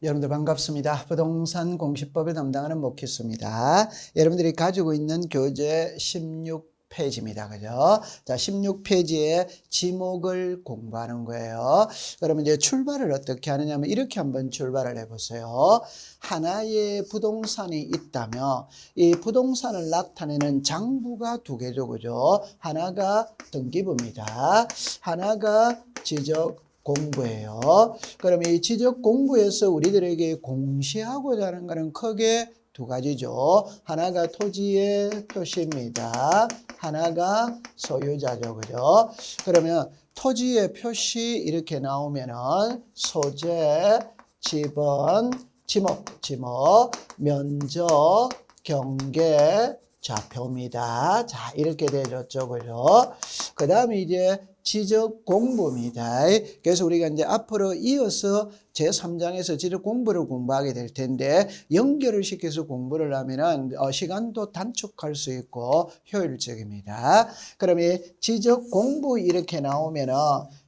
여러분들 반갑습니다. 부동산 공시법을 담당하는 목희수입니다. 여러분들이 가지고 있는 교재 16페이지입니다. 그죠? 자, 16페이지에 지목을 공부하는 거예요. 그러면 이제 출발을 어떻게 하느냐면 이렇게 한번 출발을 해보세요. 하나의 부동산이 있다면 이 부동산을 나타내는 장부가 두 개죠. 그죠? 하나가 등기부입니다. 하나가 지적 공부예요. 그럼 이 지적 공부에서 우리들에게 공시하고자 하는 것은 크게 두 가지죠. 하나가 토지의 표시입니다. 하나가 소유자죠. 그죠? 그러면 토지의 표시 이렇게 나오면은 소재, 지번, 지목, 면적, 경계, 좌표입니다. 자, 이렇게 되었죠. 그죠? 그 다음에 이제 지적 공부입니다. 그래서 우리가 이제 앞으로 이어서 제3장에서 지적 공부를 공부하게 될 텐데 연결을 시켜서 공부를 하면은 시간도 단축할 수 있고 효율적입니다. 그럼 이 지적 공부 이렇게 나오면은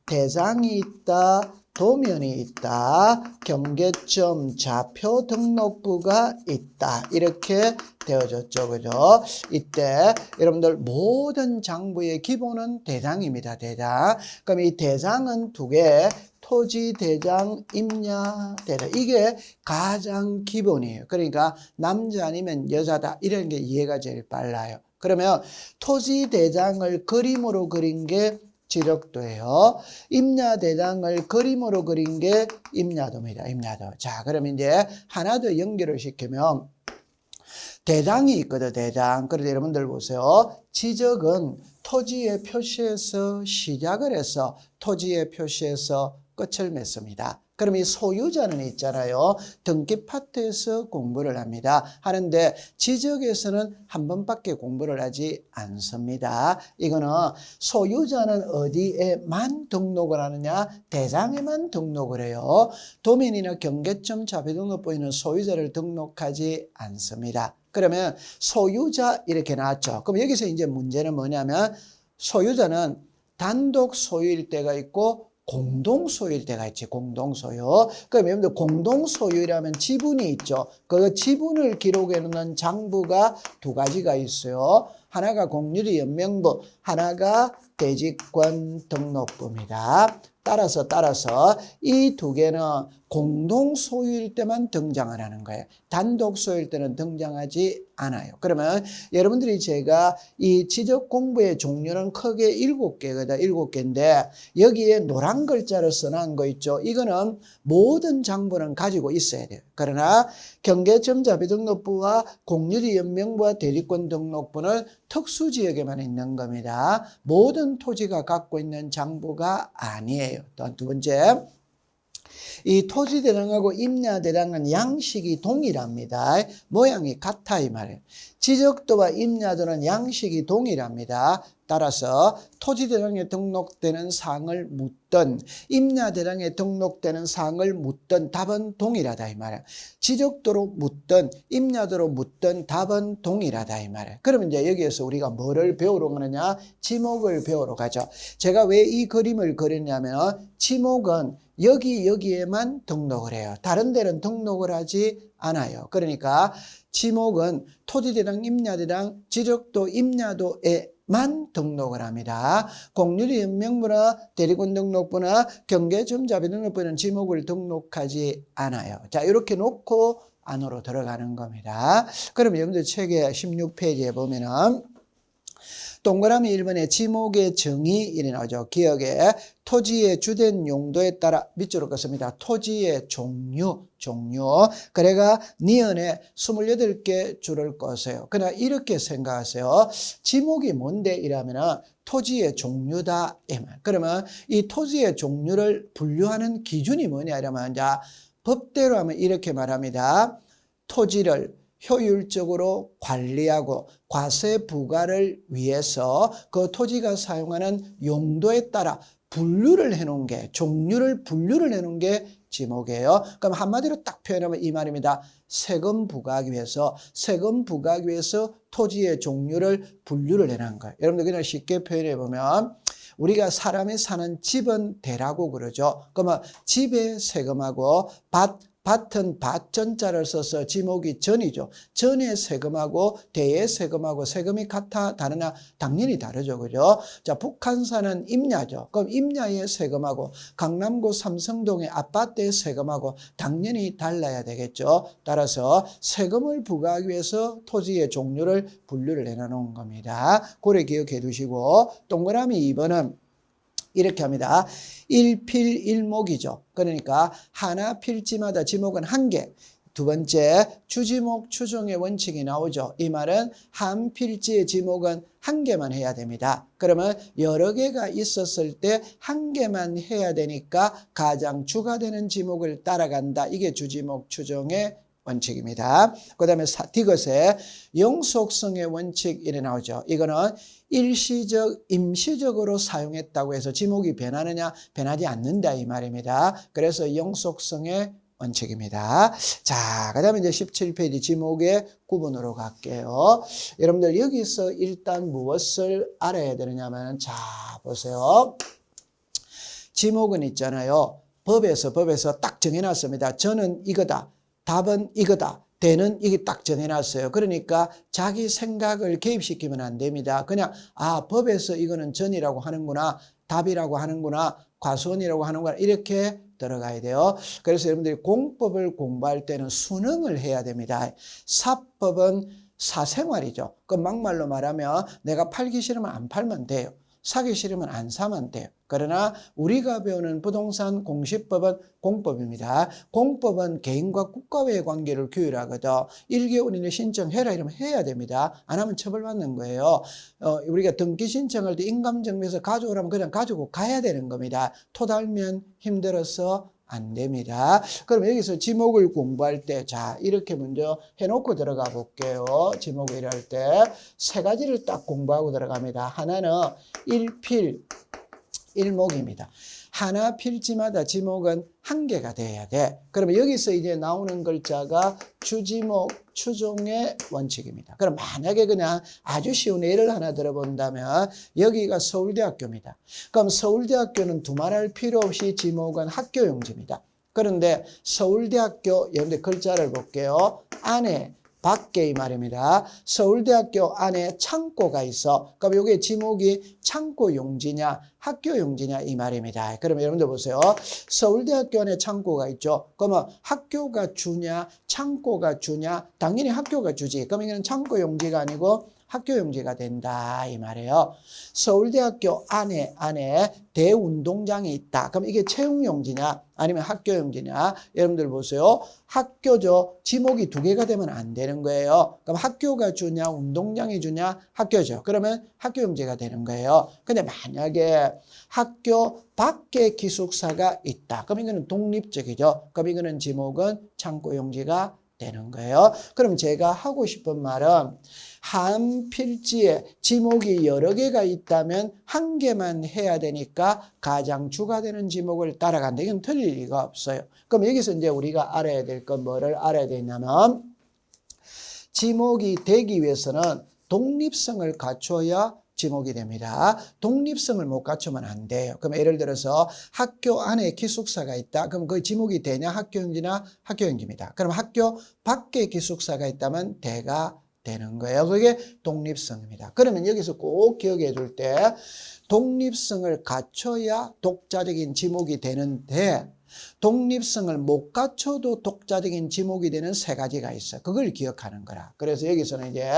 대장이 있다, 도면이 있다, 경계점, 좌표 등록부가 있다. 이렇게 되어졌죠. 그죠? 이때 여러분들 모든 장부의 기본은 대장입니다. 대장. 그럼 이 대장은 두 개, 토지 대장, 임야 대장. 이게 가장 기본이에요. 그러니까 남자 아니면 여자다. 이런 게 이해가 제일 빨라요. 그러면 토지 대장을 그림으로 그린 게 지적도예요. 임야대장을 그림으로 그린 게 임야도입니다. 임야도. 자, 그러면 이제 하나 더 연결을 시키면 대장이 있거든. 대장. 그래서 여러분들 보세요. 지적은 토지의 표시에서 시작을 해서 토지의 표시에서 끝을 맺습니다. 그럼 이 소유자는 있잖아요. 등기 파트에서 공부를 합니다. 하는데 지적에서는 한 번밖에 공부를 하지 않습니다. 이거는 소유자는 어디에만 등록을 하느냐? 대장에만 등록을 해요. 도면이나 경계점, 좌표 등록부에는 소유자를 등록하지 않습니다. 그러면 소유자 이렇게 나왔죠. 그럼 여기서 이제 문제는 뭐냐면 소유자는 단독 소유일 때가 있고 공동 소유일 때가 있지. 공동 소유. 그럼 여러분들 공동 소유라면 지분이 있죠. 그 지분을 기록해 놓는 장부가 두 가지가 있어요. 하나가 공유리 연명부, 하나가 대지권 등록부입니다. 따라서 이 두 개는 공동 소유일 때만 등장을 하는 거예요. 단독 소유일 때는 등장하지 않아요. 그러면 여러분들이 제가 이 지적 공부의 종류는 크게 7개거든. 7개인데 여기에 노란 글자로 써놓은 거 있죠. 이거는 모든 장부는 가지고 있어야 돼요. 그러나 경계점 자비 등록부와 공유리 연명부와 대리권 등록부는 특수지역에만 있는 겁니다. 모든 토지가 갖고 있는 장부가 아니에요. 또 두 번째, 이 토지대장하고 임야대장은 양식이 동일합니다. 모양이 같아 이 말이에요. 지적도와 임야도는 양식이 동일합니다. 따라서 토지대장에 등록되는 사항을 묻든 임야대장에 등록되는 사항을 묻든 답은 동일하다 이 말이에요. 지적도로 묻든 임야도로 묻든 답은 동일하다 이 말이에요. 그러면 이제 여기에서 우리가 뭐를 배우러 가느냐? 지목을 배우러 가죠. 제가 왜 이 그림을 그렸냐면 지목은 여기에만 등록을 해요. 다른 데는 등록을 하지 않아요. 그러니까 지목은 토지대장, 임야대장, 지적도, 임야도에만 등록을 합니다. 공유리 연명부나 대리권 등록부나 경계점 자비 등록부는 지목을 등록하지 않아요. 자, 이렇게 놓고 안으로 들어가는 겁니다. 그럼 여러분들 책의 16페이지에 보면은 동그라미 1번에 지목의 정의 이래 나오죠. 기억에 토지의 주된 용도에 따라 밑줄을 긋습니다. 토지의 종류. 그래가 니은에 28개 줄을 긋어요. 그러나 이렇게 생각하세요. 지목이 뭔데 이러면 토지의 종류다. 그러면 이 토지의 종류를 분류하는 기준이 뭐냐 이러면 이제 법대로 하면 이렇게 말합니다. 토지를 효율적으로 관리하고 과세 부과를 위해서 그 토지가 사용하는 용도에 따라 분류를 해놓은 게, 종류를 분류를 해놓은 게 지목이에요. 그럼 한마디로 딱 표현하면 이 말입니다. 세금 부과하기 위해서 토지의 종류를 분류를 해놓은 거예요. 여러분들 그냥 쉽게 표현해 보면 우리가 사람이 사는 집은 대라고 그러죠. 그러면 집에 세금하고 밭, 밭은 밭전자를 써서 지목이 전이죠. 전의 세금하고 대의 세금하고 세금이 같아 다르나? 당연히 다르죠. 그죠? 자, 북한산은 임야죠. 그럼 임야의 세금하고 강남구 삼성동의 아파트의 세금하고 당연히 달라야 되겠죠. 따라서 세금을 부과하기 위해서 토지의 종류를 분류를 해놓은 겁니다. 고래 기억해 두시고, 동그라미 2번은 이렇게 합니다. 일필일목이죠. 그러니까 하나 필지마다 지목은 한 개. 두 번째, 주지목 추종의 원칙이 나오죠. 이 말은 한 필지의 지목은 한 개만 해야 됩니다. 그러면 여러 개가 있었을 때 한 개만 해야 되니까 가장 주가 되는 지목을 따라간다. 이게 주지목 추종의 원칙입니다. 그 다음에 디귿에 영속성의 원칙 이래 나오죠. 이거는 일시적, 임시적으로 사용했다고 해서 지목이 변하느냐? 변하지 않는다 이 말입니다. 그래서 영속성의 원칙입니다. 자, 그 다음에 이제 17페이지 지목의 구분으로 갈게요. 여러분들 여기서 일단 무엇을 알아야 되느냐면, 자, 보세요. 지목은 있잖아요. 법에서 딱 정해놨습니다. 저는 이거다. 답은 이거다. 대는 이게 딱 정해놨어요. 그러니까 자기 생각을 개입시키면 안 됩니다. 그냥 법에서 이거는 전이라고 하는구나, 답이라고 하는구나, 과수원이라고 하는구나 이렇게 들어가야 돼요. 그래서 여러분들이 공법을 공부할 때는 수능을 해야 됩니다. 사법은 사생활이죠. 그 막말로 말하면 내가 팔기 싫으면 안 팔면 돼요. 사기 싫으면 안 사면 돼요. 그러나 우리가 배우는 부동산 공시법은 공법입니다. 공법은 개인과 국가와의 관계를 규율하거든. 1개월 이내 신청해라 이러면 해야 됩니다. 안 하면 처벌받는 거예요. 우리가 등기 신청할 때 인감정비에서 가져오라면 그냥 가지고 가야 되는 겁니다. 토달면 힘들어서 안 됩니다. 그럼 여기서 지목을 공부할 때, 자, 이렇게 먼저 해놓고 들어가 볼게요. 지목을 할 때 세 가지를 딱 공부하고 들어갑니다. 하나는 일필, 일목입니다. 하나 필지마다 지목은 한 개가 돼야 돼. 그러면 여기서 이제 나오는 글자가 주지목 추종의 원칙입니다. 그럼 만약에 그냥 아주 쉬운 예를 하나 들어본다면 여기가 서울대학교입니다. 그럼 서울대학교는 두말할 필요 없이 지목은 학교용지입니다. 그런데 서울대학교, 여러분들 글자를 볼게요. 안에 밖에 이 말입니다. 서울대학교 안에 창고가 있어. 그럼 여기 지목이 창고 용지냐 학교 용지냐 이 말입니다. 그러면 여러분들 보세요. 서울대학교 안에 창고가 있죠. 그러면 학교가 주냐 창고가 주냐? 당연히 학교가 주지. 그럼 이거는 창고 용지가 아니고 학교 용지가 된다 이 말이에요. 서울대학교 안에 대운동장이 있다. 그럼 이게 채용 용지냐 아니면 학교 용지냐? 여러분들 보세요. 학교죠. 지목이 두 개가 되면 안 되는 거예요. 그럼 학교가 주냐 운동장이 주냐? 학교죠. 그러면 학교 용지가 되는 거예요. 근데 만약에 학교 밖에 기숙사가 있다. 그럼 이거는 독립적이죠. 그럼 이거는 지목은 창고 용지가 되는 거예요. 그럼 제가 하고 싶은 말은 한 필지에 지목이 여러 개가 있다면 한 개만 해야 되니까 가장 주가 되는 지목을 따라간다. 이건 틀릴 리가 없어요. 그럼 여기서 이제 우리가 알아야 될 건 뭐를 알아야 되냐면 지목이 되기 위해서는 독립성을 갖춰야 지목이 됩니다. 독립성을 못 갖추면 안 돼요. 그럼 예를 들어서 학교 안에 기숙사가 있다. 그럼 그 지목이 되냐 학교용지나 학교용지입니다. 그럼 학교 밖에 기숙사가 있다면 대가 되는 거예요. 그게 독립성입니다. 그러면 여기서 꼭 기억해 줄 때 독립성을 갖춰야 독자적인 지목이 되는데 독립성을 못 갖춰도 독자적인 지목이 되는 세 가지가 있어요. 그걸 기억하는 거라. 그래서 여기서는 이제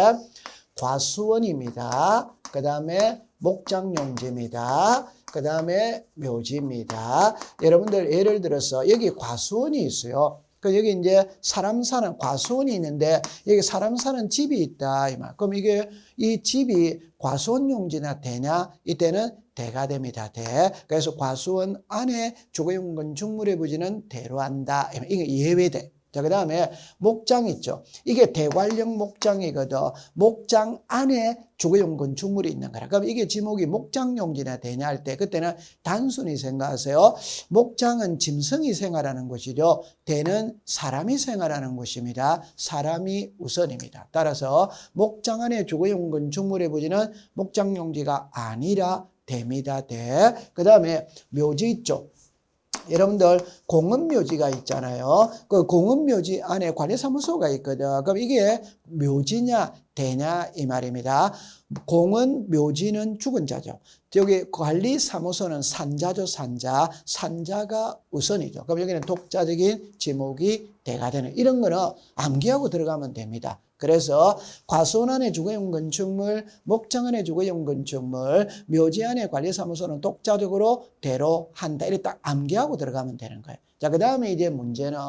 과수원입니다. 그 다음에 목장용지입니다. 그 다음에 묘지입니다. 여러분들 예를 들어서 여기 과수원이 있어요. 그 여기 이제 사람 사는 과수원이 있는데 여기 사람 사는 집이 있다 이 말. 그럼 이게 이 집이 과수원 용지나 되냐? 이때는 대가 됩니다. 대. 그래서 과수원 안에 주거용 건축물의 부지는 대로 한다. 이게 예외대. 자, 그 다음에 목장 있죠. 이게 대관령 목장이거든. 목장 안에 주거용 건축물이 있는 거라. 그럼 이게 지목이 목장용지나 되냐 할 때 그때는 단순히 생각하세요. 목장은 짐승이 생활하는 곳이죠. 대는 사람이 생활하는 곳입니다. 사람이 우선입니다. 따라서 목장 안에 주거용 건축물의 부지는 목장용지가 아니라 됩니다. 대. 그 다음에 묘지 있죠. 여러분들 공원묘지가 있잖아요. 그 공원묘지 안에 관리사무소가 있거든. 그럼 이게 묘지냐 대냐 이 말입니다. 공원묘지는 죽은 자죠. 여기 관리사무소는 산자죠. 산자가 우선이죠. 그럼 여기는 독자적인 지목이 대가 되는 이런 거는 암기하고 들어가면 됩니다. 그래서 과수원 안에 주거용 건축물, 목장 안에 주거용 건축물, 묘지 안에 관리사무소는 독자적으로 대로 한다. 이렇게 딱 암기하고 들어가면 되는 거예요. 자, 그 다음에 이제 문제는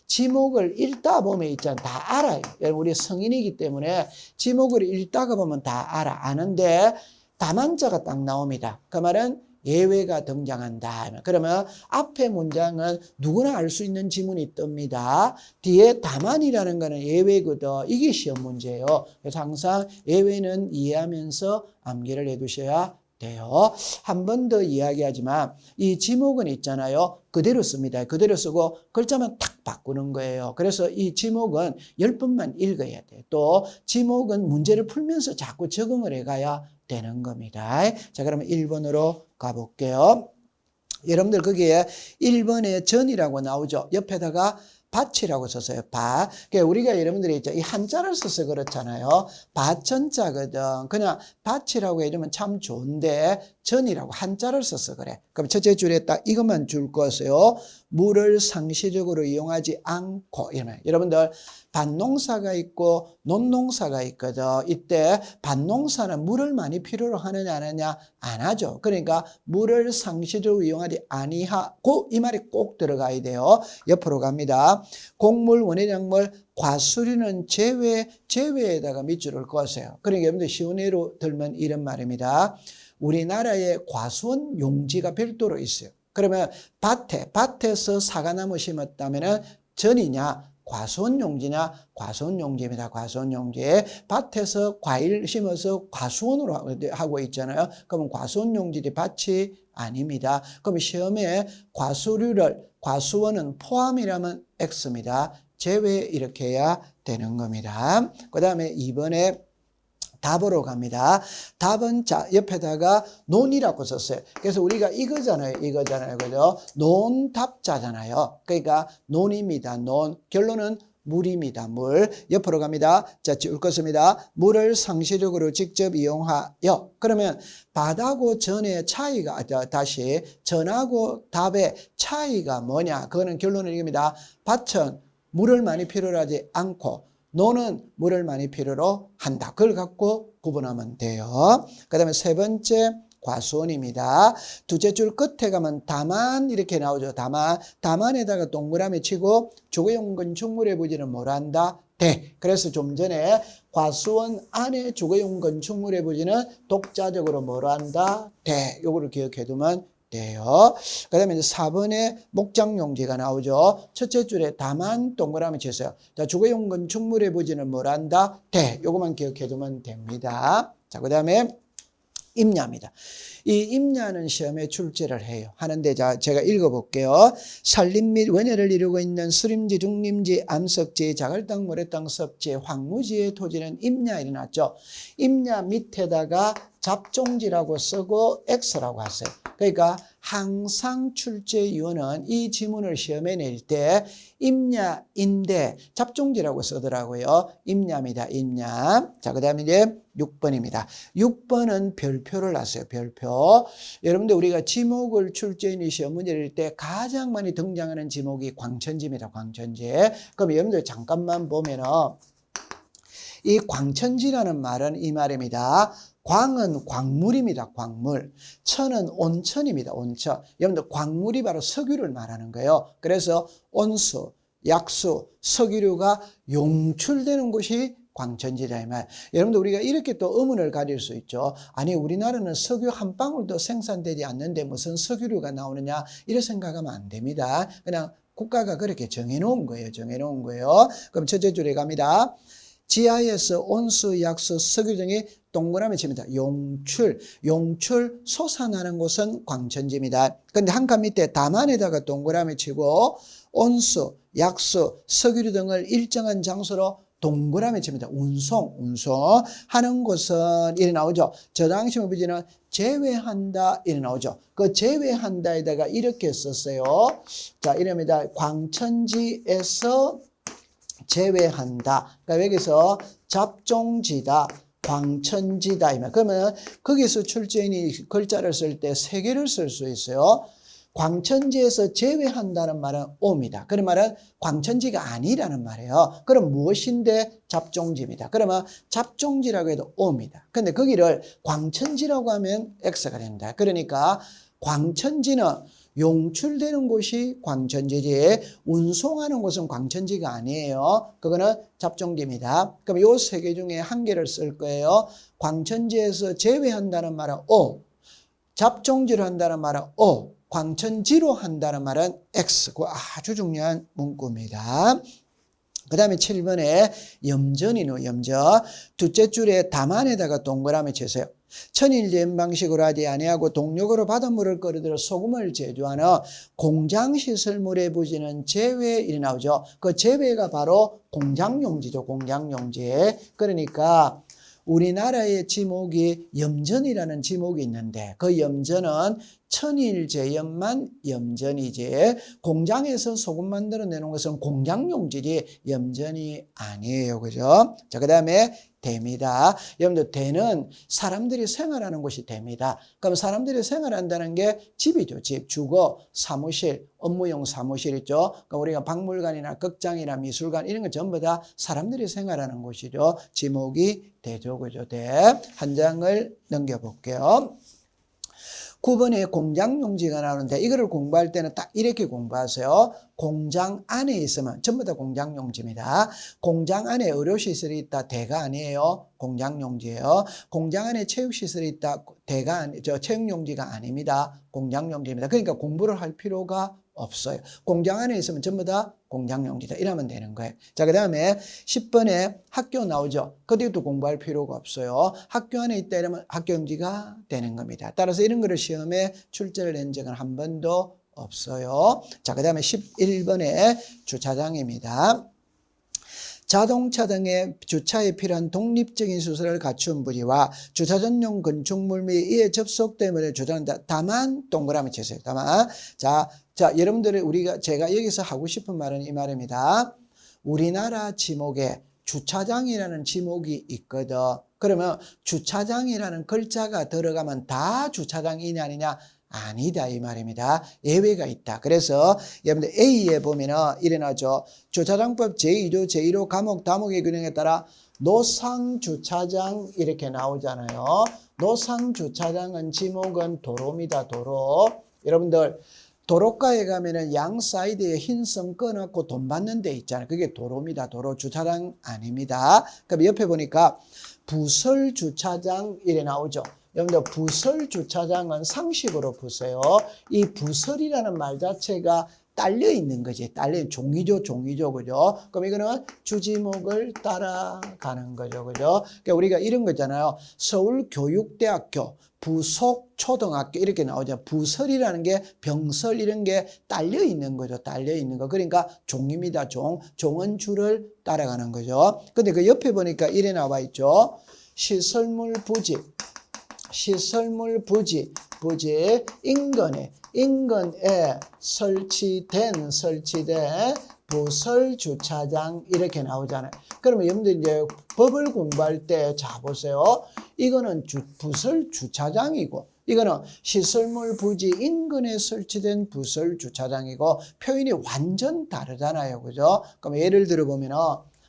지목을 읽다 보면 있잖아요. 다 알아요. 우리 성인이기 때문에 지목을 읽다가 보면 다 아는데 다만자가 딱 나옵니다. 그 말은 예외가 등장한다. 그러면 앞에 문장은 누구나 알 수 있는 지문이 뜹니다. 뒤에 다만이라는 거는 예외거든. 이게 시험 문제예요. 그래서 항상 예외는 이해하면서 암기를 해두셔야 돼요. 한 번 더 이야기하지만 이 지목은 있잖아요. 그대로 씁니다. 그대로 쓰고 글자만 탁 바꾸는 거예요. 그래서 이 지목은 10번만 읽어야 돼요. 또 지목은 문제를 풀면서 자꾸 적응을 해가야 되는 겁니다. 자, 그러면 1번으로 가볼게요. 여러분들 거기에 1번에 전이라고 나오죠. 옆에다가 밭이라고 썼어요. 밭. 그러니까 우리가 여러분들이 있죠. 이 한자를 써서 그렇잖아요. 밭전자거든. 그냥 밭이라고 해주면 참 좋은데 전이라고 한자를 써서 그래. 그럼 첫째 줄에 딱 이것만 줄 거세요. 물을 상시적으로 이용하지 않고 이러면 여러분들 밭농사가 있고 논농사가 있거든. 이때 밭농사는 물을 많이 필요로 하느냐 안 하느냐 안 하죠. 그러니까 물을 상시적으로 이용하지 아니하고 이 말이 꼭 들어가야 돼요. 옆으로 갑니다. 곡물, 원예작물, 과수류는 제외에다가 밑줄을 그었어요. 그러니까 여러분들 쉬운 예로 들면 이런 말입니다. 우리나라에 과수원 용지가 별도로 있어요. 그러면 밭에서 사과나무 심었다면은 전이냐 과수원 용지냐 과수원 용지입니다. 과수원 용지. 밭에서 과일 심어서 과수원으로 하고 있잖아요. 그러면 과수원 용지지 밭이 아닙니다. 그럼 시험에 과수원은 포함이라면 X입니다. 제외 이렇게 해야 되는 겁니다. 그 다음에 2번에 답으로 갑니다. 답은 자 옆에다가 논이라고 썼어요. 그래서 우리가 이거잖아요. 그죠? 논답자잖아요. 그러니까 논입니다. 논. 결론은 물입니다. 물. 옆으로 갑니다. 자, 읽겠습니다. 물을 상시적으로 직접 이용하여. 그러면 밭하고 전의 차이가 다시 전하고 답의 차이가 뭐냐? 그거는 결론은 이겁니다. 밭은 물을 많이 필요로 하지 않고 논은 물을 많이 필요로 한다. 그걸 갖고 구분하면 돼요. 그 다음에 세 번째 과수원입니다. 두째 줄 끝에 가면 다만 이렇게 나오죠. 다만에다가 동그라미 치고 주거용 건축물의 부지는 뭐라 한다? 대. 그래서 좀 전에 과수원 안에 주거용 건축물의 부지는 독자적으로 뭐라 한다? 대. 요거를 기억해 두면 돼요. 그 다음에 이제 4번에 목장용지가 나오죠. 첫째 줄에 다만 동그라미 쳤어요. 자, 주거용 건축물의 부지는 뭐라 한다? 대. 요것만 기억해 두면 됩니다. 자, 그 다음에 임야입니다. 이 임야는 시험에 출제를 해요. 하는데 자, 제가 읽어볼게요. 산림 및 원예를 이루고 있는 수림지, 중림지, 암석지, 자갈땅, 모래땅, 섭지, 황무지의 토지는 임야에 일어났죠. 임야 밑에다가 잡종지라고 쓰고 X라고 하세요. 그러니까 항상 출제위원은 이 지문을 시험에 낼 때 임야인데 잡종지라고 쓰더라고요. 임야입니다. 임야. 자, 그 다음에 이제 6번입니다. 6번은 별표를 놨어요. 별표. 여러분들 우리가 지목을 출제인이 시험 문제를 낼 때 가장 많이 등장하는 지목이 광천지입니다. 광천지. 그럼 여러분들 잠깐만 보면은 이 광천지라는 말은 이 말입니다. 광은 광물입니다. 광물. 천은 온천입니다. 온천. 여러분들 광물이 바로 석유를 말하는 거예요. 그래서 온수, 약수, 석유류가 용출되는 곳이 광천지다 이 말. 여러분들 우리가 이렇게 또 의문을 가질 수 있죠. 아니 우리나라는 석유 한 방울도 생산되지 않는데 무슨 석유류가 나오느냐 이렇게 생각하면 안 됩니다. 그냥 국가가 그렇게 정해놓은 거예요. 정해놓은 거예요. 그럼 첫째 줄에 갑니다. 지하에서 온수, 약수, 석유 등이 동그라미 칩니다. 용출 솟아나는 곳은 광천지입니다. 그런데 한 칸 밑에 담안에다가 동그라미 치고 온수, 약수, 석유 등을 일정한 장소로 동그라미 칩니다. 운송하는 곳은 이래 나오죠. 저당식 부지는 제외한다 이래 나오죠. 그 제외한다에다가 이렇게 썼어요. 자, 이럽니다. 광천지에서 제외한다. 그러니까 여기서 잡종지다, 광천지다. 그러면 거기서 출제인이 글자를 쓸 때 세 개를 쓸 수 있어요. 광천지에서 제외한다는 말은 오입니다. 그런 말은 광천지가 아니라는 말이에요. 그럼 무엇인데? 잡종지입니다. 그러면 잡종지라고 해도 오입니다. 근데 거기를 광천지라고 하면 X가 된다. 그러니까 광천지는 용출되는 곳이 광천지지 운송하는 곳은 광천지가 아니에요. 그거는 잡종지입니다. 그럼 요 세 개 중에 한 개를 쓸 거예요. 광천지에서 제외한다는 말은 O, 잡종지로 한다는 말은 O, 광천지로 한다는 말은 X. 그 아주 중요한 문구입니다. 그 다음에 7번에 염전이노, 염전. 둘째 줄에 담안에다가 동그라미 치세요. 천일제인 방식으로 하지 아니하고 동력으로 바닷물을 끌어들여 소금을 제조하는 공장시설물의 부지는 제외 이래 나오죠. 그 제외가 바로 공장용지죠. 공장용지. 그러니까 우리나라의 지목이 염전이라는 지목이 있는데 그 염전은 천일제염만 염전이지 공장에서 소금 만들어내는 것은 공장용지지 염전이 아니에요. 그죠? 자, 그 다음에 대입니다. 여러분들 대는 사람들이 생활하는 곳이 대입니다. 그럼 사람들이 생활한다는 게 집이죠. 집, 주거, 사무실, 업무용 사무실 있죠. 그러니까 우리가 박물관이나 극장이나 미술관 이런 거 전부 다 사람들이 생활하는 곳이죠. 지목이 대죠. 그죠? 대. 한 장을 넘겨볼게요. 9번에 공장용지가 나오는데 이거를 공부할 때는 딱 이렇게 공부하세요. 공장 안에 있으면 전부 다 공장용지입니다. 공장 안에 의료시설이 있다. 대가 아니에요. 공장용지예요. 공장 안에 체육시설이 있다. 대가 체육용지가 아닙니다. 공장용지입니다. 그러니까 공부를 할 필요가 없어요. 공장 안에 있으면 전부 다 공장용지다. 이러면 되는 거예요. 자, 그 다음에 10번에 학교 나오죠. 그때도 공부할 필요가 없어요. 학교 안에 있다 이러면 학교용지가 되는 겁니다. 따라서 이런 거를 시험에 출제를 낸 적은 한 번도 없어요. 자, 그 다음에 11번에 주차장입니다. 자동차 등의 주차에 필요한 독립적인 시설을 갖춘 부지와 주차 전용 건축물 및 이에 접속됨을 주장한다. 다만 동그라미 치세요. 다만 자, 여러분들이 제가 여기서 하고 싶은 말은 이 말입니다. 우리나라 지목에 주차장이라는 지목이 있거든. 그러면 주차장이라는 글자가 들어가면 다 주차장이냐 아니냐? 아니다 이 말입니다. 예외가 있다. 그래서 여러분들 A에 보면은 이래 나죠. 주차장법 제2조 제1호 과목 다목의 균형에 따라 노상주차장 이렇게 나오잖아요. 노상주차장은 지목은 도로입니다. 도로. 여러분들 도로가에 가면은 양 사이드에 흰 선 꺼놓고 돈 받는 데 있잖아요. 그게 도로입니다. 도로. 주차장 아닙니다. 그럼 옆에 보니까 부설주차장 이래 나오죠. 여러분들 부설 주차장은 상식으로 보세요. 이 부설이라는 말 자체가 딸려 있는 거지. 딸려 종이죠, 종이죠, 그죠? 그럼 이거는 주지목을 따라가는 거죠, 그죠? 그러니까 우리가 이런 거잖아요. 서울교육대학교 부속초등학교 이렇게 나오죠. 부설이라는 게 병설 이런 게 딸려 있는 거죠. 딸려 있는 거. 그러니까 종입니다. 종은 줄을 따라가는 거죠. 근데 그 옆에 보니까 이래 나와 있죠. 시설물 부지. 시설물 부지 인근에 설치된 부설 주차장 이렇게 나오잖아요. 그러면 여러분들 이제 법을 공부할 때 자 보세요. 이거는 부설 주차장이고 이거는 시설물 부지 인근에 설치된 부설 주차장이고 표현이 완전 다르잖아요. 그죠? 그럼 예를 들어 보면은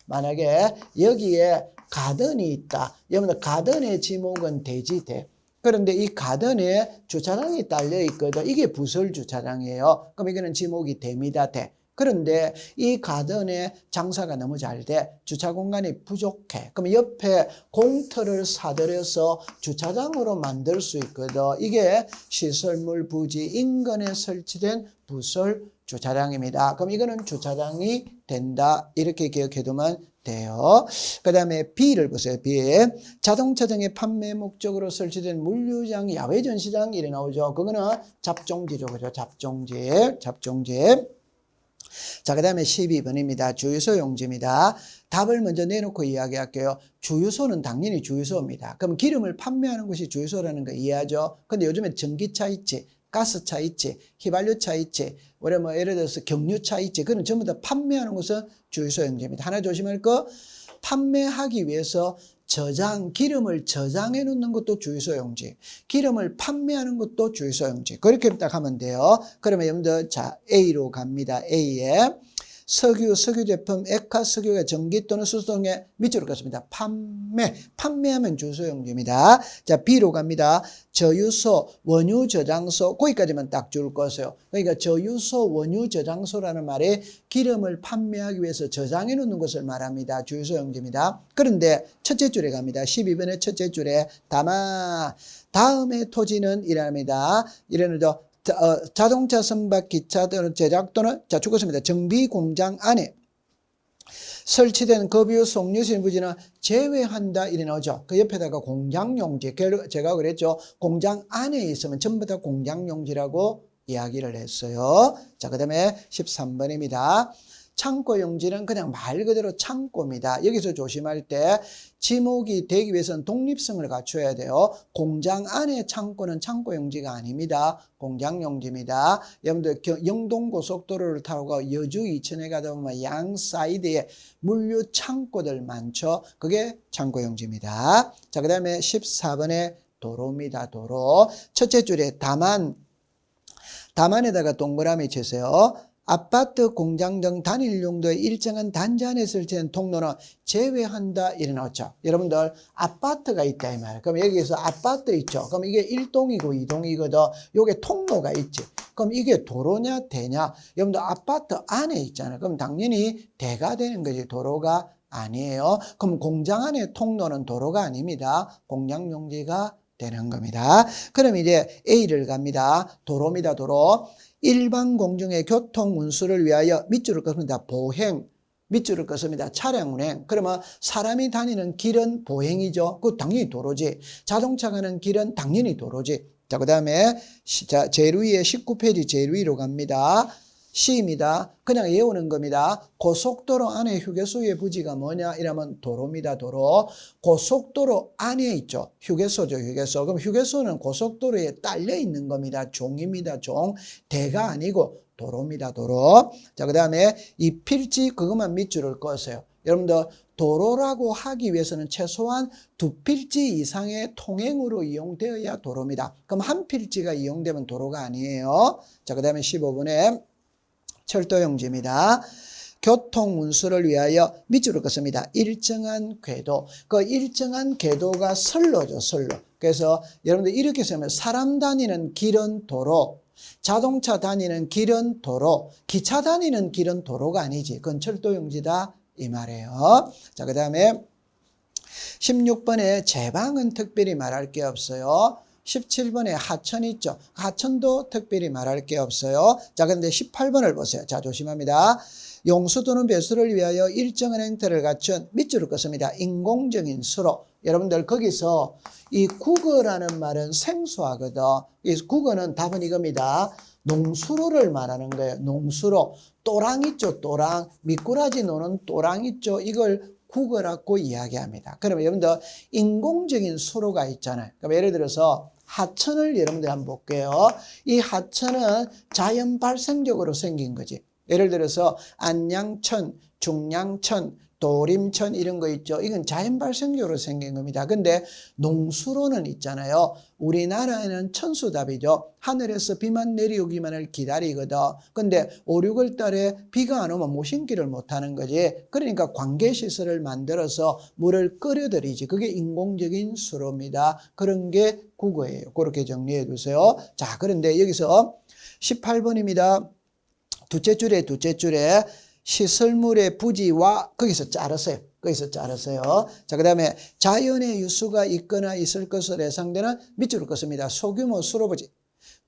만약에 여기에 가든이 있다. 여러분들 가든의 지목은 대지대. 그런데 이 가든에 주차장이 딸려 있거든. 이게 부설 주차장이에요. 그럼 이거는 지목이 대입니다. 대. 그런데 이 가든에 장사가 너무 잘 돼. 주차 공간이 부족해. 그럼 옆에 공터를 사들여서 주차장으로 만들 수 있거든. 이게 시설물 부지 인근에 설치된 부설 주차장입니다. 그럼 이거는 주차장이 된다. 이렇게 기억해두면 돼요. 그 다음에 B를 보세요. B. 자동차 등의 판매 목적으로 설치된 물류장, 야외 전시장 이래 나오죠. 그거는 잡종지죠. 그죠? 잡종지. 자, 그 다음에 12번입니다. 주유소 용지입니다. 답을 먼저 내놓고 이야기할게요. 주유소는 당연히 주유소입니다. 그럼 기름을 판매하는 곳이 주유소라는 거 이해하죠? 근데 요즘에 전기차 있지, 가스차 있지, 휘발유차 있지, 예를 들어서 경유차 있지. 그건 전부 다 판매하는 곳은 주유소 용지입니다. 하나 조심할 거, 판매하기 위해서 기름을 저장해 놓는 것도 주유소 용지, 기름을 판매하는 것도 주유소 용지. 그렇게 딱 하면 돼요. 그러면 여러분들, 자, A로 갑니다. A에 석유 제품, 액화 석유가 전기 또는 수소통에 밑으로 갔습니다. 판매하면 주유소 용지입니다. 자, B로 갑니다. 저유소, 원유 저장소, 거기까지만 딱 줄 거세요. 그러니까 저유소, 원유 저장소라는 말이 기름을 판매하기 위해서 저장해 놓는 것을 말합니다. 주유소 용지입니다. 그런데 첫째 줄에 갑니다. 12번의 첫째 줄에 다음의 토지는 이랍니다. 이래는죠. 자동차 선박, 기차 또는 제작 또는 자 죽었습니다. 정비 공장 안에 설치된 급유, 속유신 부지는 제외한다 이래 나오죠. 그 옆에다가 공장용지, 제가 그랬죠. 공장 안에 있으면 전부 다 공장용지라고 이야기를 했어요. 자, 그 다음에 13번입니다. 창고 용지는 그냥 말 그대로 창고입니다. 여기서 조심할 때 지목이 되기 위해서는 독립성을 갖춰야 돼요. 공장 안에 창고는 창고 용지가 아닙니다. 공장 용지입니다. 여러분들 영동고속도로를 타고 여주 이천에 가다 보면 양 사이드에 물류 창고들 많죠. 그게 창고 용지입니다. 자, 그 다음에 14번에 도로입니다. 도로. 첫째 줄에 다만에다가 동그라미 치세요. 아파트, 공장 등 단일 용도의 일정한 단지 안에 설치된 통로는 제외한다 이래 나왔죠. 여러분들 아파트가 있다 이 말이에요. 그럼 여기서 아파트 있죠. 그럼 이게 1동이고 2동이거든. 요게 통로가 있지. 그럼 이게 도로냐 대냐? 여러분들 아파트 안에 있잖아요. 그럼 당연히 대가 되는 거지 도로가 아니에요. 그럼 공장 안에 통로는 도로가 아닙니다. 공장 용지가 되는 겁니다. 그럼 이제 A를 갑니다. 도로입니다. 도로. 일반 공중의 교통 운수를 위하여 밑줄을 긋습니다. 보행, 밑줄을 긋습니다. 차량 운행. 그러면 사람이 다니는 길은 보행이죠. 그 당연히 도로지. 자동차 가는 길은 당연히 도로지. 자, 그 다음에 제일 위에 19페이지 제일 위로 갑니다. C입니다. 그냥 외우는 겁니다. 고속도로 안에 휴게소의 부지가 뭐냐? 이러면 도로입니다. 도로. 고속도로 안에 있죠. 휴게소죠. 휴게소. 그럼 휴게소는 고속도로에 딸려 있는 겁니다. 종입니다. 종. 대가 아니고 도로입니다. 도로. 자, 그 다음에 이 필지 그것만 밑줄을 그었어요. 여러분들 도로라고 하기 위해서는 최소한 2필지 이상의 통행으로 이용되어야 도로입니다. 그럼 한 필지가 이용되면 도로가 아니에요. 자, 그 다음에 15번에 철도용지입니다. 교통 운수를 위하여 밑줄을 긋습니다. 일정한 궤도. 그 일정한 궤도가 선로죠, 선로. 그래서 여러분들 이렇게 쓰면 사람 다니는 길은 도로, 자동차 다니는 길은 도로, 기차 다니는 길은 도로가 아니지. 그건 철도용지다 이 말이에요. 자, 그 다음에 16번에 제방은 특별히 말할 게 없어요. 17번에 하천 있죠. 하천도 특별히 말할 게 없어요. 자, 그런데 18번을 보세요. 자, 조심합니다. 용수 또는 배수를 위하여 일정한 형태를 갖춘 밑줄을 긋습니다. 인공적인 수로. 여러분들 거기서 이 국어라는 말은 생소하거든. 이 국어는 답은 이겁니다. 농수로를 말하는 거예요. 농수로. 또랑 있죠. 또랑. 미꾸라지 노는 또랑 있죠. 이걸 국어라고 이야기합니다. 그러면 여러분들 인공적인 수로가 있잖아요. 그럼 예를 들어서 하천을 여러분들 한번 볼게요. 이 하천은 자연 발생적으로 생긴 거지. 예를 들어서 안양천, 중량천, 도림천 이런 거 있죠. 이건 자연 발생적으로 생긴 겁니다. 근데 농수로는 있잖아요. 우리나라에는 천수답이죠. 하늘에서 비만 내려오기만을 기다리거든. 근데 5, 6월 달에 비가 안 오면 모신기를 못 하는 거지. 그러니까 관계시설을 만들어서 물을 끓여들이지. 그게 인공적인 수로입니다. 그런 게 국어예요. 그렇게 정리해 두세요. 자, 그런데 여기서 18번입니다. 둘째 줄에 시설물의 부지와 거기서 자르세요. 자, 그 다음에 자연의 유수가 있거나 있을 것으로 예상되는 밑줄을 긋습니다. 소규모 수로부지.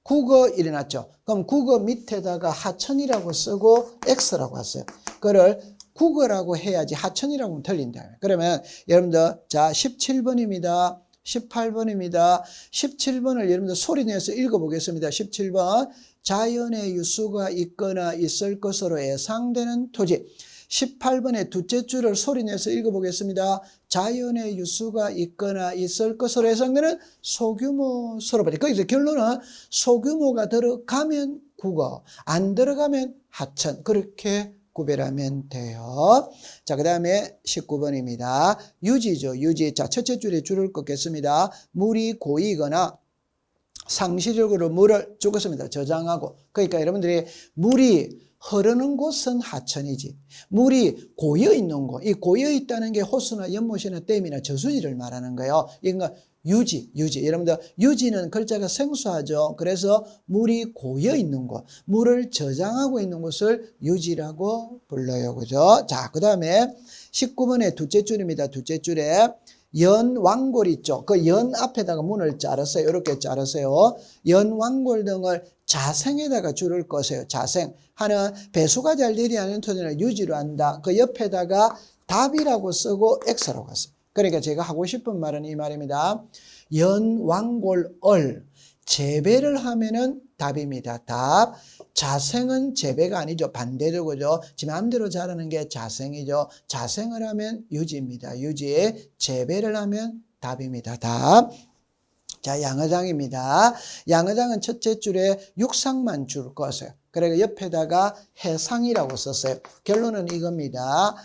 국어 일어났죠. 그럼 국어 밑에다가 하천이라고 쓰고 X라고 했어요. 그걸 국어라고 해야지 하천이라고 하면 틀린다. 그러면 여러분들 자 17번입니다. 18번입니다. 17번을 여러분들 소리 내서 읽어보겠습니다. 17번. 자연의 유수가 있거나 있을 것으로 예상되는 토지. 18번의 둘째 줄을 소리 내서 읽어보겠습니다. 자연의 유수가 있거나 있을 것으로 예상되는 소규모 서로바지. 거기서 결론은 소규모가 들어가면 국어, 안 들어가면 하천. 그렇게 구별하면 돼요. 자, 그 다음에 19번입니다. 유지죠. 유지. 자, 첫째 줄에 줄을 긋겠습니다. 물이 고이거나 상시적으로 물을 죽었습니다. 저장하고. 그러니까 여러분들이 물이 흐르는 곳은 하천이지. 물이 고여 있는 곳. 이 고여 있다는 게 호수나 연못이나 댐이나 저수지를 말하는 거예요. 이건 유지. 여러분들 유지는 글자가 생소하죠. 그래서 물이 고여 있는 곳, 물을 저장하고 있는 곳을 유지라고 불러요. 그죠? 자, 그 다음에 19번의 둘째 줄입니다. 둘째 줄에 연왕골 있죠. 그 연 앞에다가 문을 자르세요. 이렇게 자르세요. 연왕골 등을 자생에다가 줄을 꺼세요. 자생. 하는 배수가 잘 되지 않는 토지는 유지로 한다. 그 옆에다가 답이라고 쓰고 X라고 갔어요. 그러니까 제가 하고 싶은 말은 이 말입니다. 연왕골을 재배를 하면은 답입니다. 답. 자생은 재배가 아니죠. 반대죠. 그죠? 지 마음대로 자라는 게 자생이죠. 자생을 하면 유지입니다. 유지. 재배를 하면 답입니다. 답. 자, 양어장입니다. 양어장은 첫째 줄에 육상만 줄 것이에요. 그러니까 옆에다가 해상이라고 썼어요. 결론은 이겁니다.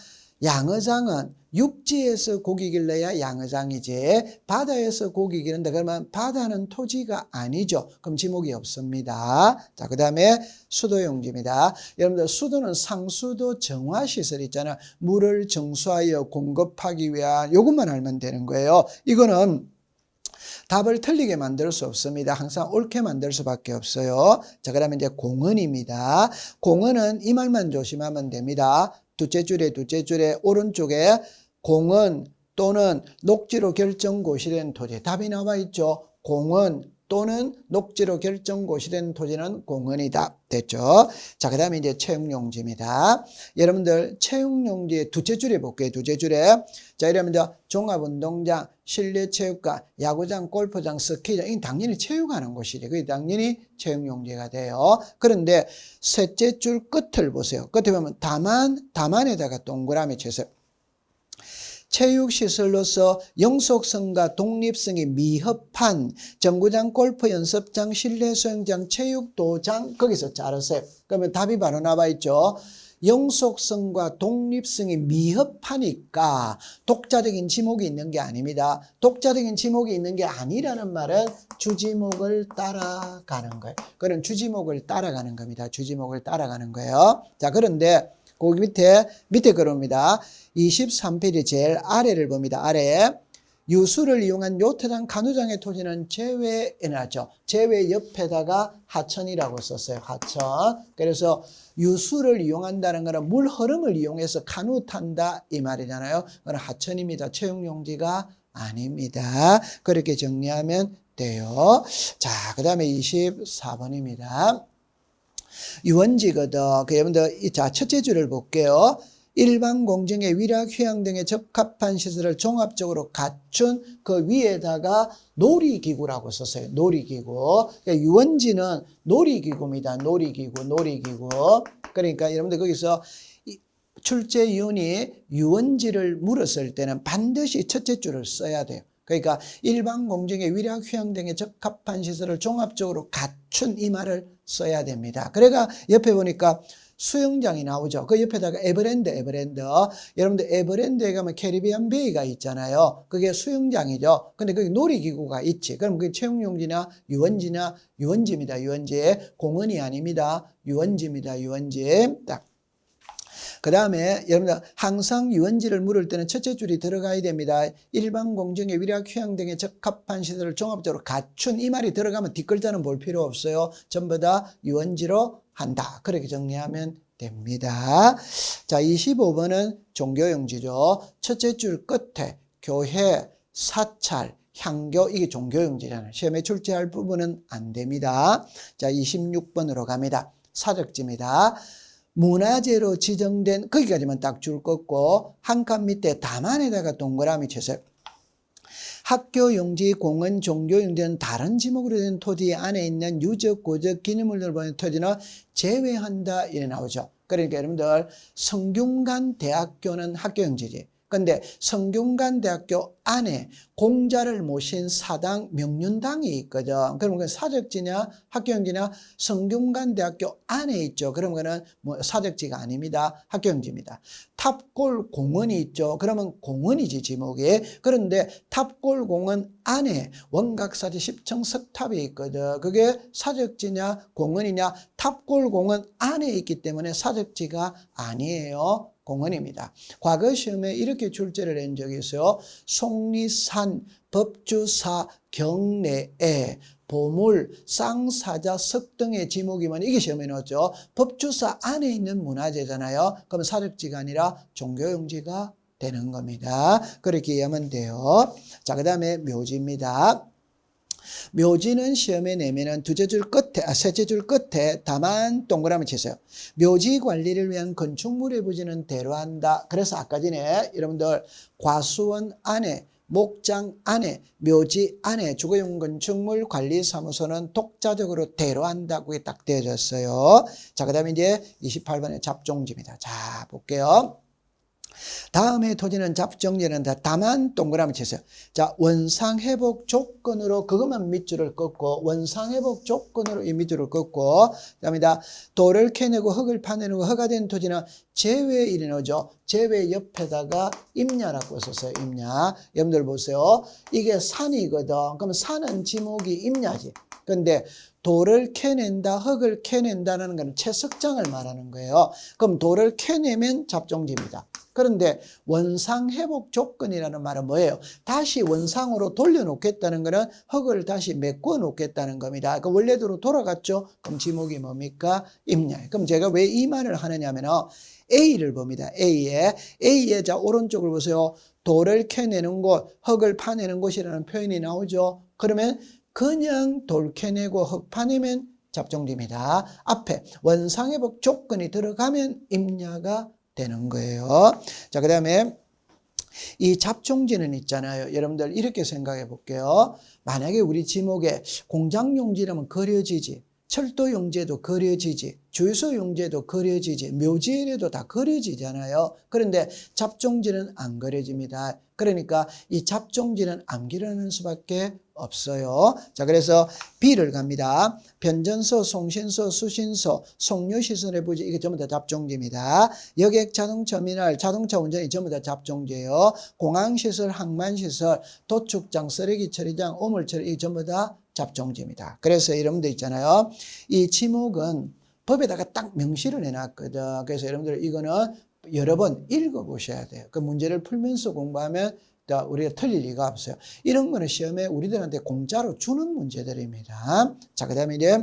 양어장은 육지에서 고기 길러야 양어장이지 바다에서 고기 기른다 그러면 바다는 토지가 아니죠. 그럼 지목이 없습니다. 자, 그 다음에 수도용지입니다. 여러분들 수도는 상수도 정화시설 있잖아요. 물을 정수하여 공급하기 위한 요것만 알면 되는 거예요. 이거는 답을 틀리게 만들 수 없습니다. 항상 옳게 만들 수밖에 없어요. 자, 그 다음에 이제 공원입니다. 공원은 이 말만 조심하면 됩니다. 둘째 줄에 오른쪽에 공원 또는 녹지로 결정고시 된 토지. 답이 나와 있죠. 공원 또는 녹지로 결정고시 된 토지는 공원이다. 됐죠? 자, 그 다음에 이제 채용용지입니다. 여러분들 채용용지의 둘째 줄에 볼게요. 둘째 줄에. 자, 이러면 이제 종합운동장, 실내체육관, 야구장, 골프장, 스키장. 이건 당연히 체육하는 곳이죠. 그게 당연히 채용용지가 돼요. 그런데 셋째 줄 끝을 보세요. 끝에 보면 다만에다가 동그라미 쳐서 체육시설로서 영속성과 독립성이 미흡한 정구장, 골프 연습장, 실내 수영장, 체육도장 거기서 자르세요. 그러면 답이 바로 나와 있죠. 영속성과 독립성이 미흡하니까 독자적인 지목이 있는 게 아닙니다. 독자적인 지목이 있는 게 아니라는 말은 주지목을 따라가는 거예요. 그럼 주지목을 따라가는 겁니다. 주지목을 따라가는 거예요. 자, 그런데 거기 밑에 그럽니다. 23페이지 제일 아래를 봅니다. 아래. 유수를 이용한 요트장, 가누장의 토지는 제외해놨죠. 제외 옆에다가 하천이라고 썼어요. 하천. 그래서 유수를 이용한다는 것은 물 흐름을 이용해서 가누 탄다 이 말이잖아요. 그건 하천입니다. 채용용지가 아닙니다. 그렇게 정리하면 돼요. 자, 그 다음에 24번입니다. 유원지거든. 여러분들, 자, 첫째 줄을 볼게요. 일반 공정의 위락, 휴양 등에 적합한 시설을 종합적으로 갖춘 그 위에다가 놀이기구라고 썼어요. 놀이기구. 그러니까 유원지는 놀이기구입니다. 놀이기구. 그러니까 여러분들 거기서 출제위원이 유원지를 물었을 때는 반드시 첫째 줄을 써야 돼요. 그러니까 일반 공정의 위락, 휴양 등에 적합한 시설을 종합적으로 갖춘 이 말을 써야 됩니다. 그러니까 옆에 보니까 수영장이 나오죠. 그 옆에다가 에버랜드. 여러분들 에버랜드에 가면 캐리비안 베이가 있잖아요. 그게 수영장이죠. 근데 거기 놀이기구가 있지. 그럼 그게 채용용지나 유원지입니다. 유원지. 공원이 아닙니다. 유원지입니다. 유원지. 딱. 그 다음에 여러분들 항상 유원지를 물을 때는 첫째 줄이 들어가야 됩니다. 일반 공정의 위락, 휴양 등에 적합한 시설을 종합적으로 갖춘 이 말이 들어가면 뒷글자는 볼 필요 없어요. 전부 다 유원지로 한다. 그렇게 정리하면 됩니다. 자, 25번은 종교용지죠. 첫째 줄 끝에 교회, 사찰, 향교 이게 종교용지잖아요. 시험에 출제할 부분은 안 됩니다. 자, 26번으로 갑니다. 사적지입니다. 문화재로 지정된 거기까지만 딱 줄 긋고 한 칸 밑에 담안에다가 동그라미 쳐서 학교용지, 공원, 종교용지는 다른 지목으로 된 토지 안에 있는 유적, 고적, 기념물들을 보는 토지는 제외한다 이래 나오죠. 그러니까 여러분들 성균관 대학교는 학교용지지. 근데 성균관 대학교 안에 공자를 모신 사당 명륜당이 있거든. 그러면 그 사적지냐 학교용지냐? 성균관 대학교 안에 있죠. 그러면 그는 뭐 사적지가 아닙니다. 학교용지입니다. 탑골 공원이 있죠. 그러면 공원이지 지목이. 그런데 탑골 공원 안에 원각사지 10층 석탑이 있거든. 그게 사적지냐 공원이냐? 탑골 공원 안에 있기 때문에 사적지가 아니에요. 공원입니다. 과거 시험에 이렇게 출제를 한 적이 있어요. 속리산 법주사 경내에 보물, 쌍사자, 석 등의 지목이면 이게 시험에 나왔죠. 법주사 안에 있는 문화재잖아요. 그럼 사적지가 아니라 종교용지가 되는 겁니다. 그렇게 이해하면 돼요. 자, 그 다음에 묘지입니다. 묘지는 시험에 내면은 셋째 줄 끝에 다만 동그라미 치세요. 묘지 관리를 위한 건축물의 부지는 대로한다. 그래서 아까 전에 여러분들 과수원 안에, 목장 안에, 묘지 안에 주거용 건축물 관리사무소는 독자적으로 대로한다고 딱 되어졌어요. 자, 그 다음에 이제 28번의 잡종지입니다. 자, 볼게요. 다음에 토지는 잡종지는 다만 동그라미 치세요. 자, 원상회복 조건으로 그것만 밑줄을 긋고 원상회복 조건으로 이 밑줄을 긋고 그다음에다 돌을 캐내고 흙을 파내고 허가된 토지는 제외 이래 나오죠. 제외 옆에다가 임야라고 썼어요. 임야. 여러분들 보세요. 이게 산이거든. 그럼 산은 지목이 임야지. 근데 돌을 캐낸다, 흙을 캐낸다는 건 채석장을 말하는 거예요. 그럼 돌을 캐내면 잡종지입니다. 그런데 원상회복 조건이라는 말은 뭐예요? 다시 원상으로 돌려놓겠다는 것은 흙을 다시 메꿔 놓겠다는 겁니다. 그 원래대로 돌아갔죠? 그럼 지목이 뭡니까? 임야. 그럼 제가 왜 이 말을 하느냐면 A를 봅니다. A에 자 오른쪽을 보세요. 돌을 캐내는 곳, 흙을 파내는 곳이라는 표현이 나오죠. 그러면 그냥 돌 캐내고 흙 파내면 잡종지입니다. 앞에 원상회복 조건이 들어가면 임야가 되는 거예요. 자, 그 다음에 이 잡종지는 있잖아요. 여러분들 이렇게 생각해 볼게요. 만약에 우리 지목에 공장용지라면 그려지지, 철도용지에도 그려지지, 주유소용지에도 그려지지, 묘지에도 다 그려지잖아요. 그런데 잡종지는 안 그려집니다. 그러니까 이 잡종지는 안 그려는 수밖에 없어요. 자, 그래서 B를 갑니다. 변전소, 송신소, 수신소, 송유시설의 부지 이게 전부 다 잡종지입니다. 여객, 자동터미널, 자동차 운전이 전부 다 잡종지예요. 공항시설, 항만시설, 도축장, 쓰레기 처리장, 오물처리 이게 전부 다 잡종지입니다. 그래서 여러분들 있잖아요. 이 지목은 법에다가 딱 명시를 해놨거든. 그래서 여러분들 이거는 여러 번 읽어보셔야 돼요. 그 문제를 풀면서 공부하면 우리가 틀릴 리가 없어요. 이런 거는 시험에 우리들한테 공짜로 주는 문제들입니다. 자, 그 다음에 이제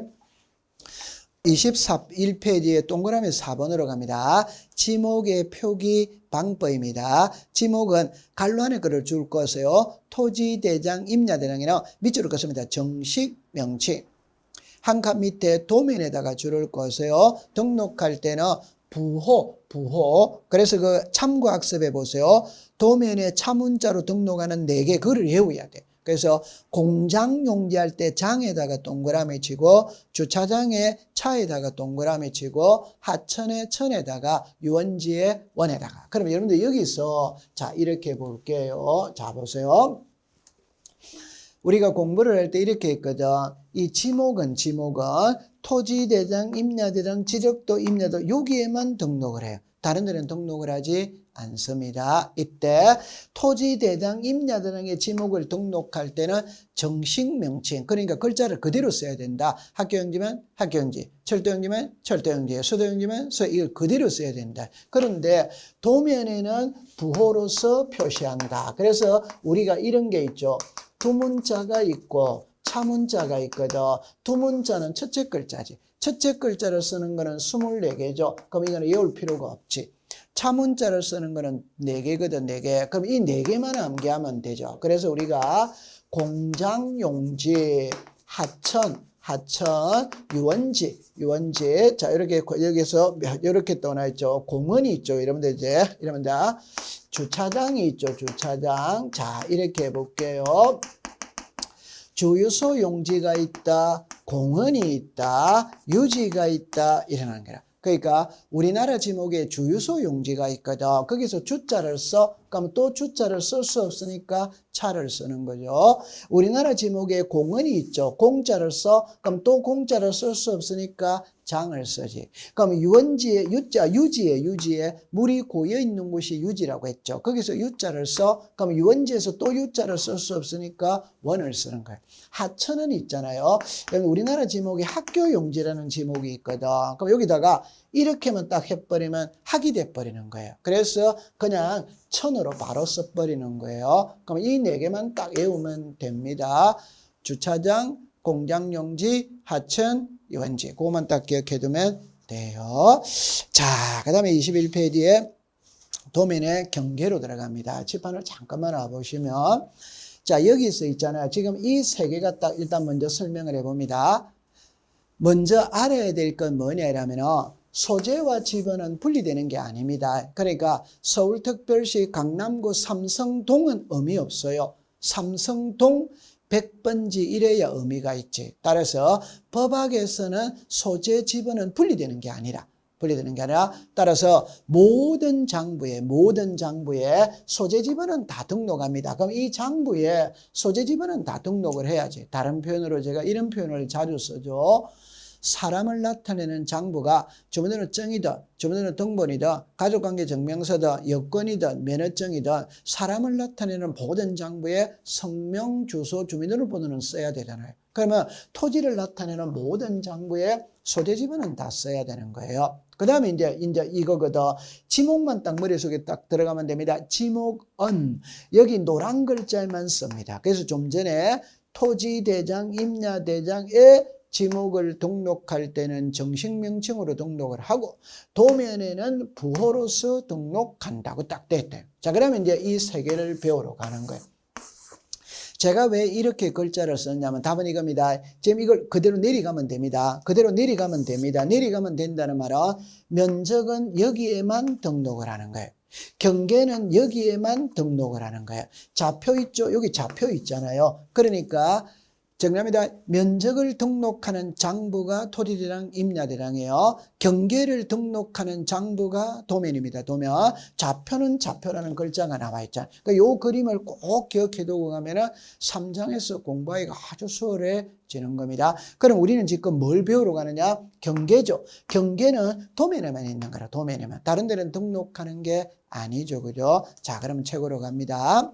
21페이지에 동그라미 4번으로 갑니다. 지목의 표기 방법입니다. 지목은 갈로 안에 글을 줄 것이요. 토지대장, 임야대장이나 밑줄을 긋습니다. 정식, 명칭. 한 칸 밑에 도면에다가 줄을 것이요. 등록할 때는 부호. 그래서 그 참고학습해 보세요. 도면에 차문자로 등록하는 4개 글을 외워야 돼. 그래서 공장 용지할 때 장에다가 동그라미 치고 주차장에 차에다가 동그라미 치고 하천에 천에다가 유원지에 원에다가. 그러면 여러분들 여기서 자 이렇게 볼게요. 자 보세요. 우리가 공부를 할 때 이렇게 했거든. 이 지목은 토지대장, 임야대장, 지적도, 임야도 여기에만 등록을 해요. 다른 데는 등록을 하지 않습니다. 이때 토지대장, 임야대장의 지목을 등록할 때는 정식 명칭, 그러니까 글자를 그대로 써야 된다. 학교용지면 학교용지, 철도용지면 철도용지, 수도용지면 이걸 그대로 써야 된다. 그런데 도면에는 부호로서 표시한다. 그래서 우리가 이런 게 있죠. 두문자가 있고 차문자가 있거든. 두문자는 첫째 글자지. 첫째 글자를 쓰는 거는 24개죠. 그럼 이거는 외울 필요가 없지. 차문자를 쓰는 거는 4개거든, 4개. 그럼 이 4개만 암기하면 되죠. 그래서 우리가 공장용지, 하천, 유원지. 자, 이렇게, 여기서 이렇게 또 나있죠. 공원이 있죠. 이러면 되지. 이러면 다 주차장이 있죠. 주차장. 자, 이렇게 해볼게요. 주유소 용지가 있다. 공원이 있다. 유지가 있다. 이러는 거야. 그러니까 우리나라 지목에 주유소 용지가 있거든. 거기서 주자를 써. 그럼 또 주자를 쓸 수 없으니까 차를 쓰는 거죠. 우리나라 지목에 공원이 있죠. 공자를 써. 그럼 또 공자를 쓸 수 없으니까 장을 쓰지. 그럼 유원지에 유지에 물이 고여 있는 곳이 유지라고 했죠. 거기서 유자를 써. 그럼 유원지에서 또 유자를 쓸 수 없으니까 원을 쓰는 거예요. 하천은 있잖아요. 여기 우리나라 지목에 학교 용지라는 지목이 있거든. 그럼 여기다가 이렇게만 딱 해버리면 학이 돼버리는 거예요. 그래서 그냥 천으로 바로 써버리는 거예요. 그럼 이 네 개만 딱 외우면 됩니다. 주차장, 공장용지, 하천, 유원지. 그거만 딱 기억해두면 돼요. 자, 그 다음에 21페이지에 도면의 경계로 들어갑니다. 칠판을 잠깐만 와보시면 자, 여기서 있잖아요. 지금 이 세 개가 딱 일단 먼저 설명을 해봅니다. 먼저 알아야 될 건 뭐냐 이러면은 소재와 지번은 분리되는 게 아닙니다. 그러니까 서울특별시 강남구 삼성동은 의미 없어요. 삼성동 100번지 이래야 의미가 있지. 따라서 법학에서는 소재 지번은 분리되는 게 아니라 따라서 모든 장부에 소재 지번은 다 등록합니다. 그럼 이 장부에 소재 지번은 다 등록을 해야지. 다른 표현으로 제가 이런 표현을 자주 쓰죠. 사람을 나타내는 장부가 주민등록증이든 주민등록 등본이든 가족관계 증명서든 여권이든 면허증이든 사람을 나타내는 모든 장부에 성명, 주소, 주민등록번호는 써야 되잖아요. 그러면 토지를 나타내는 모든 장부에 소재 지번은 다 써야 되는 거예요. 그 다음에 이제 이거거든. 지목만 딱 머릿속에 딱 들어가면 됩니다. 지목은 여기 노란 글자만 씁니다. 그래서 좀 전에 토지대장, 임야대장에 지목을 등록할 때는 정식 명칭으로 등록을 하고 도면에는 부호로서 등록한다고 딱 됐대요. 자, 그러면 이제 이 세 개를 배우러 가는 거예요. 제가 왜 이렇게 글자를 썼냐면 답은 이겁니다. 지금 이걸 그대로 내려가면 됩니다. 내려가면 된다는 말은 면적은 여기에만 등록을 하는 거예요. 경계는 여기에만 등록을 하는 거예요. 좌표 있죠? 여기 좌표 있잖아요. 그러니까 정답입니다. 면적을 등록하는 장부가 토지대장, 임야대장이에요. 경계를 등록하는 장부가 도면입니다. 도면. 좌표라는 글자가 나와 있잖아요. 그러니까 이 그림을 꼭 기억해두고 가면은 3장에서 공부하기가 아주 수월해지는 겁니다. 그럼 우리는 지금 뭘 배우러 가느냐? 경계죠. 경계는 도면에만 있는 거라. 도면에만. 다른 데는 등록하는 게 아니죠. 그죠? 자, 그러면 책으로 갑니다.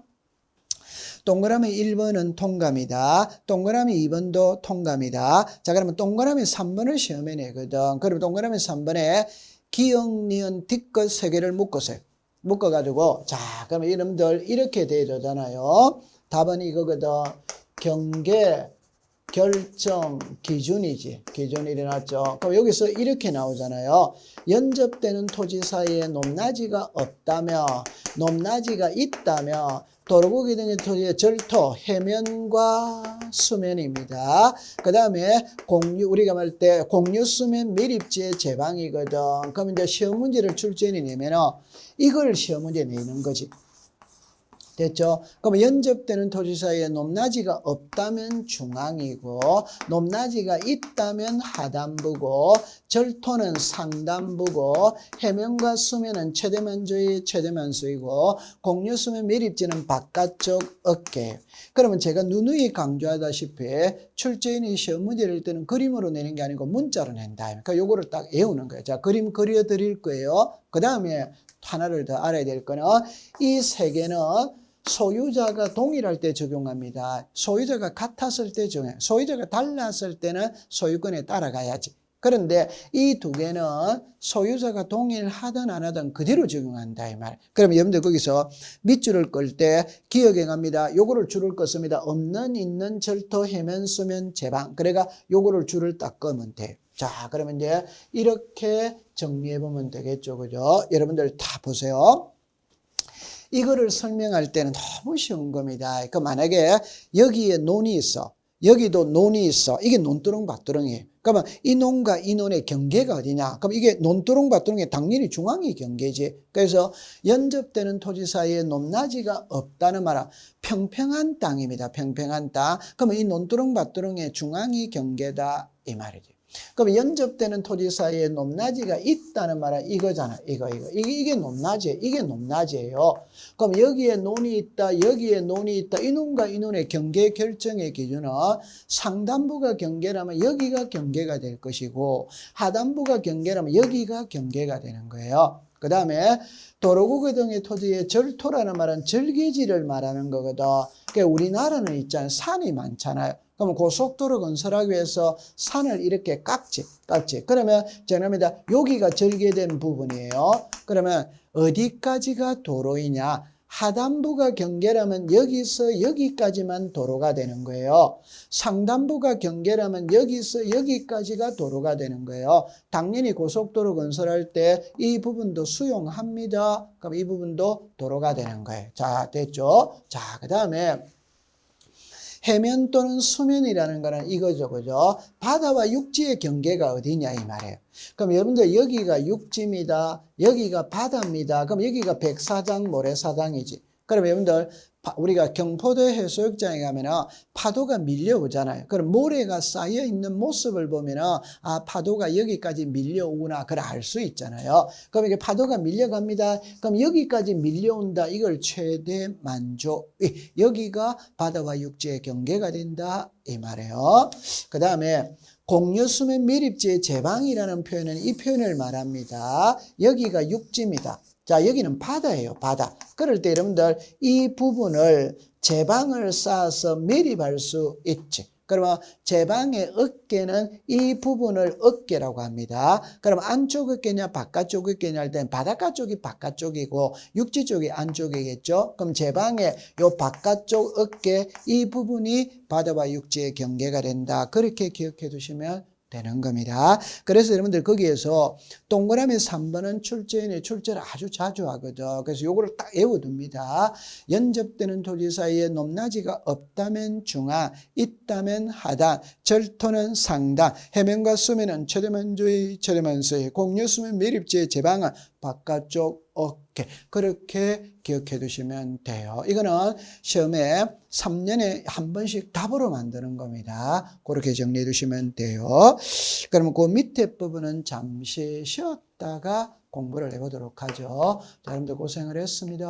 동그라미 1번은 통과입니다. 동그라미 2번도 통과입니다. 자, 그러면 동그라미 3번을 시험에 내거든. 그럼 동그라미 3번에 기역, 니은, 뒷것 3개를 묶었어요. 묶어가지고, 자, 그러면 이름들 이렇게 되잖아요. 답은 이거거든. 경계, 결정, 기준이지. 기준이 일어났죠. 그럼 여기서 이렇게 나오잖아요. 연접되는 토지 사이에 높낮이가 없다며, 높낮이가 있다며, 도로국이 되는 토지의 절토, 해면과 수면입니다. 그 다음에 우리가 말 때 공유수면 밀입지의 제방이거든. 그럼 이제 시험 문제를 출제인이 내면은 이걸 시험 문제 내는 거지. 됐죠? 그럼 연접되는 토지 사이에 높낮이가 없다면 중앙이고 높낮이가 있다면 하단부고 절토는 상단부고 해면과 수면은 최대만주의 최대만수이고 공유수면 밀입지는 바깥쪽 어깨. 그러면 제가 누누이 강조하다시피 출제인이 시험 문제를 낼 때는 그림으로 내는 게 아니고 문자로 낸다. 그러니까 요거를 딱 외우는 거예요. 자, 그림 그려드릴 거예요. 그 다음에 하나를 더 알아야 될 거는 이 세 개는 소유자가 동일할 때 적용합니다. 소유자가 같았을 때 적용해요. 소유자가 달랐을 때는 소유권에 따라가야지. 그런데 이 두 개는 소유자가 동일하든 안 하든 그대로 적용한다 이 말. 그러면 여러분들 거기서 밑줄을 끌 때 기억해 갑니다. 요거를 줄을 껐습니다. 없는, 있는, 절토, 해면, 수면, 제방. 그러니까 요거를 줄을 딱 끄면 돼요. 자, 그러면 이제 이렇게 정리해 보면 되겠죠. 그죠? 여러분들 다 보세요. 이거를 설명할 때는 너무 쉬운 겁니다. 그 만약에 여기에 논이 있어. 여기도 논이 있어. 이게 논두렁 밭두렁이에요. 그러면 이 논과 이 논의 경계가 어디냐? 그럼 이게 논두렁 밭두렁의 당연히 중앙이 경계지. 그래서 연접되는 토지 사이에 높낮이가 없다는 말은 평평한 땅입니다. 평평한 땅. 그러면 이 논두렁 밭두렁의 중앙이 경계다 이 말이지. 그럼 연접되는 토지 사이에 높낮이가 있다는 말은 이거잖아. 이게 높낮이에요. 이게 높낮이에요. 그럼 여기에 논이 있다. 여기에 논이 있다. 이 논과 이 논의 경계 결정의 기준은 상단부가 경계라면 여기가 경계가 될 것이고 하단부가 경계라면 여기가 경계가 되는 거예요. 그 다음에 도로구가 등의 토지의 절토라는 말은 절개지를 말하는 거거든. 그러니까 우리나라는 있잖아요. 산이 많잖아요. 그러면 고속도로 건설하기 위해서 산을 이렇게 깎지. 그러면 정합니다. 여기가 절개된 부분이에요. 그러면 어디까지가 도로이냐? 하단부가 경계라면 여기서 여기까지만 도로가 되는 거예요. 상단부가 경계라면 여기서 여기까지가 도로가 되는 거예요. 당연히 고속도로 건설할 때 이 부분도 수용합니다. 그럼 이 부분도 도로가 되는 거예요. 자, 됐죠? 자, 그 다음에 해면 또는 수면이라는 거는 이거죠. 그죠? 바다와 육지의 경계가 어디냐 이 말이에요. 그럼 여러분들 여기가 육지입니다. 여기가 바다입니다. 그럼 여기가 백사장 모래사장이지. 그럼 여러분들 우리가 경포도 해수욕장에 가면은 파도가 밀려오잖아요. 그럼 모래가 쌓여 있는 모습을 보면은 아 파도가 여기까지 밀려오구나 그걸 알 수 있잖아요. 그럼 이게 파도가 밀려갑니다. 그럼 여기까지 밀려온다. 이걸 최대 만족. 여기가 바다와 육지의 경계가 된다 이 말이에요. 그 다음에 공유수면 밀입지의 제방이라는 표현은 이 표현을 말합니다. 여기가 육지입니다. 자, 여기는 바다예요, 바다. 그럴 때 여러분들 이 부분을 제방을 쌓아서 밀입할 수 있지. 그러면 제방의 어깨는 이 부분을 어깨라고 합니다. 그럼 안쪽 어깨냐 바깥쪽 어깨냐 할 때는 바닷가 쪽이 바깥쪽이고 육지 쪽이 안쪽이겠죠. 그럼 제방의 요 바깥쪽 어깨 이 부분이 바다와 육지의 경계가 된다. 그렇게 기억해 두시면 되는 겁니다. 그래서 여러분들 거기에서 동그라미 3번은 출제인의 출제를 아주 자주 하거든. 그래서 요거를 딱 외워둡니다. 연접되는 토지 사이에 높낮이가 없다면 중하, 있다면 하단, 절토는 상단, 해면과 수면은 최대만주의, 최대만수의, 공유수면 밀입지의 제방은 바깥쪽 어깨. 그렇게 기억해 두시면 돼요. 이거는 시험에 3년에 한 번씩 답으로 만드는 겁니다. 그렇게 정리해 두시면 돼요. 그러면 그 밑에 부분은 잠시 쉬었다가 공부를 해보도록 하죠. 자, 여러분들 고생을 했습니다.